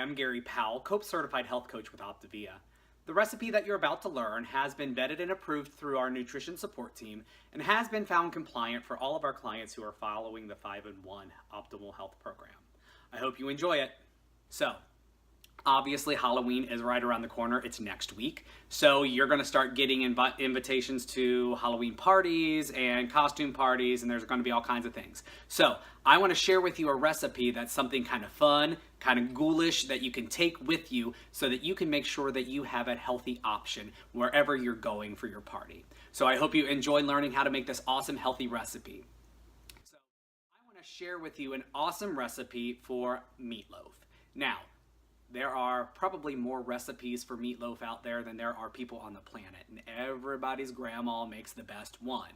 am Gary Powell, COPE Certified Health Coach with Optavia. The recipe that you're about to learn has been vetted and approved through our nutrition support team and has been found compliant for all of our clients who are following the 5-in-1 Optimal Health Program. I hope you enjoy it. So, obviously Halloween is right around the corner. It's next week. So you're going to start getting invitations to Halloween parties and costume parties, and there's going to be all kinds of things. So I want to share with you a recipe that's something kind of fun, kind of ghoulish that you can take with you so that you can make sure that you have a healthy option wherever you're going for your party. So I hope you enjoy learning how to make this awesome healthy recipe. So I want to share with you an awesome recipe for meatloaf. Now, there are probably more recipes for meatloaf out there than there are people on the planet, and everybody's grandma makes the best one,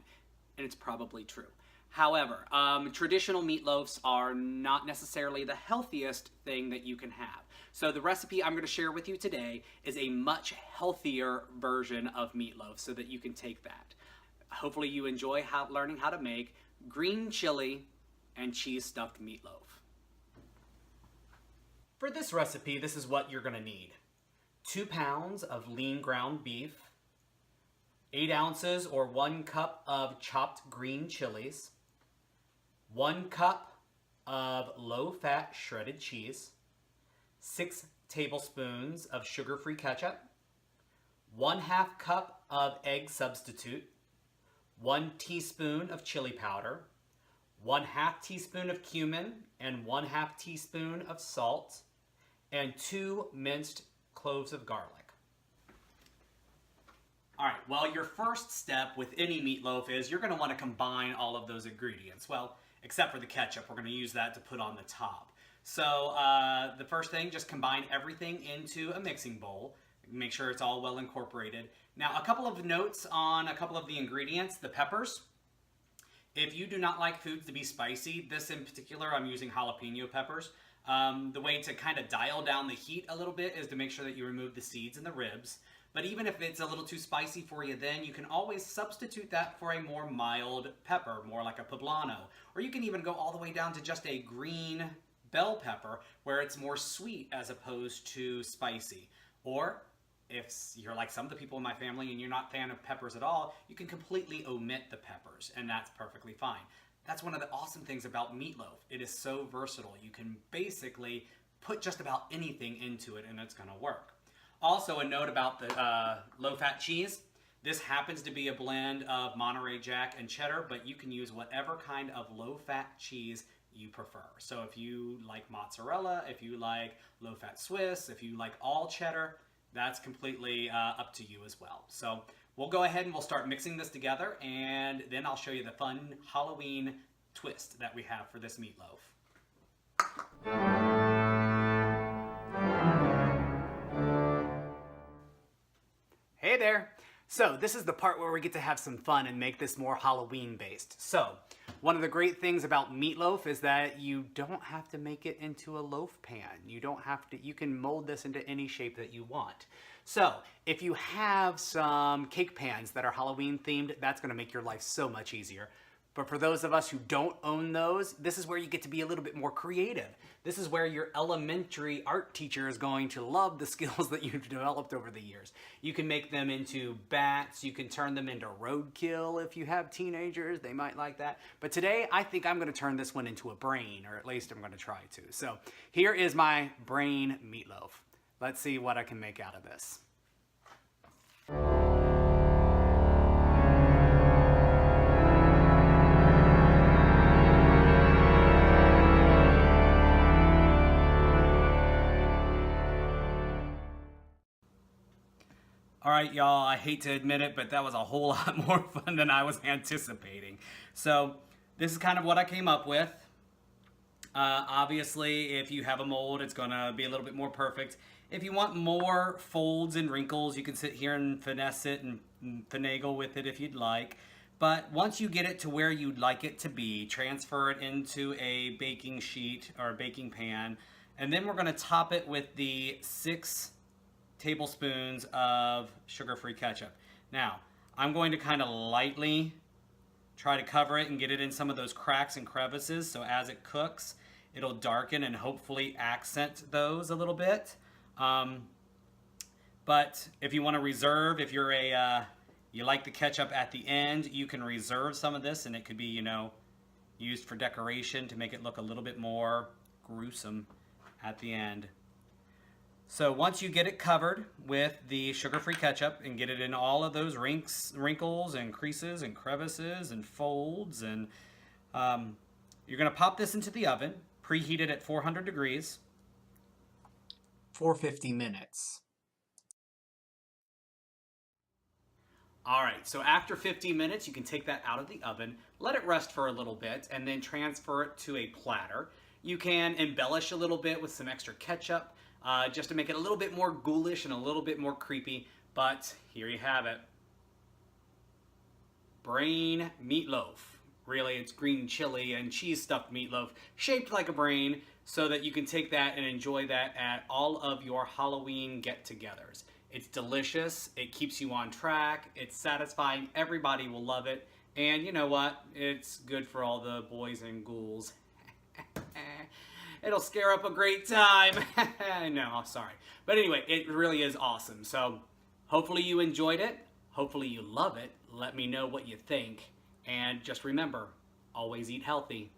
and it's probably true. However, traditional meatloafs are not necessarily the healthiest thing that you can have. So the recipe I'm going to share with you today is a much healthier version of meatloaf so that you can take that. Hopefully you enjoy learning how to make green chili and cheese stuffed meatloaf. For this recipe, this is what you're going to need. 2 pounds of lean ground beef, 8 ounces or 1 cup of chopped green chilies, 1 cup of low-fat shredded cheese, 6 tablespoons of sugar-free ketchup, 1/2 cup of egg substitute, 1 teaspoon of chili powder, 1/2 teaspoon of cumin, and 1/2 teaspoon of salt, and 2 minced cloves of garlic. All right, well, your first step with any meatloaf is you're going to want to combine all of those ingredients. Well, except for the ketchup, we're going to use that to put on the top. So the first thing, just combine everything into a mixing bowl. Make sure it's all well incorporated. Now, a couple of notes on a couple of the ingredients. The peppers. If you do not like foods to be spicy, this in particular, I'm using jalapeno peppers. The way to kind of dial down the heat a little bit is to make sure that you remove the seeds and the ribs. But even if it's a little too spicy for you, then you can always substitute that for a more mild pepper, more like a poblano. Or you can even go all the way down to just a green bell pepper where it's more sweet as opposed to spicy. Or if you're like some of the people in my family and you're not a fan of peppers at all, you can completely omit the peppers, and that's perfectly fine. That's one of the awesome things about meatloaf. It is so versatile. You can basically put just about anything into it and it's going to work. Also, a note about the low-fat cheese. This happens to be a blend of Monterey Jack and cheddar, but you can use whatever kind of low-fat cheese you prefer. So if you like mozzarella, if you like low-fat Swiss, if you like all cheddar, that's completely up to you as well. So we'll go ahead and we'll start mixing this together, and then I'll show you the fun Halloween twist that we have for this meatloaf. Hey there! So this is the part where we get to have some fun and make this more Halloween based. So one of the great things about meatloaf is that you don't have to make it into a loaf pan. You can mold this into any shape that you want. So if you have some cake pans that are Halloween themed, that's going to make your life so much easier. But for those of us who don't own those, this is where you get to be a little bit more creative. This is where your elementary art teacher is going to love the skills that you've developed over the years. You can make them into bats, you can turn them into roadkill if you have teenagers, they might like that. But today, I think I'm gonna turn this one into a brain, or at least I'm gonna try to. So here is my brain meatloaf. Let's see what I can make out of this. All right, y'all, I hate to admit it, but that was a whole lot more fun than I was anticipating. So this is kind of what I came up with. Obviously, if you have a mold, it's gonna be a little bit more perfect. If you want more folds and wrinkles, you can sit here and finesse it and finagle with it if you'd like. But once you get it to where you'd like it to be, transfer it into a baking sheet or a baking pan, and then we're gonna top it with the 6 tablespoons of sugar-free ketchup. Now, I'm going to kind of lightly try to cover it and get it in some of those cracks and crevices, so as it cooks, It'll darken and hopefully accent those a little bit. But if you want to reserve, if you're you like the ketchup at the end, you can reserve some of this, and it could be, you know, used for decoration to make it look a little bit more gruesome at the end. So once you get it covered with the sugar-free ketchup and get it in all of those wrinkles and creases and crevices and folds, and you're going to pop this into the oven, preheat it at 400 degrees for 50 minutes. All right, so after 50 minutes, you can take that out of the oven, let it rest for a little bit, and then transfer it to a platter. You can embellish a little bit with some extra ketchup, just to make it a little bit more ghoulish and a little bit more creepy, but here you have it. Brain meatloaf. Really, it's green chili and cheese stuffed meatloaf, shaped like a brain, so that you can take that and enjoy that at all of your Halloween get-togethers. It's delicious, it keeps you on track, it's satisfying, everybody will love it, and you know what? It's good for all the boys and ghouls. It'll scare up a great time. No, sorry. But anyway, it really is awesome. So hopefully you enjoyed it. Hopefully you love it. Let me know what you think. And just remember, always eat healthy.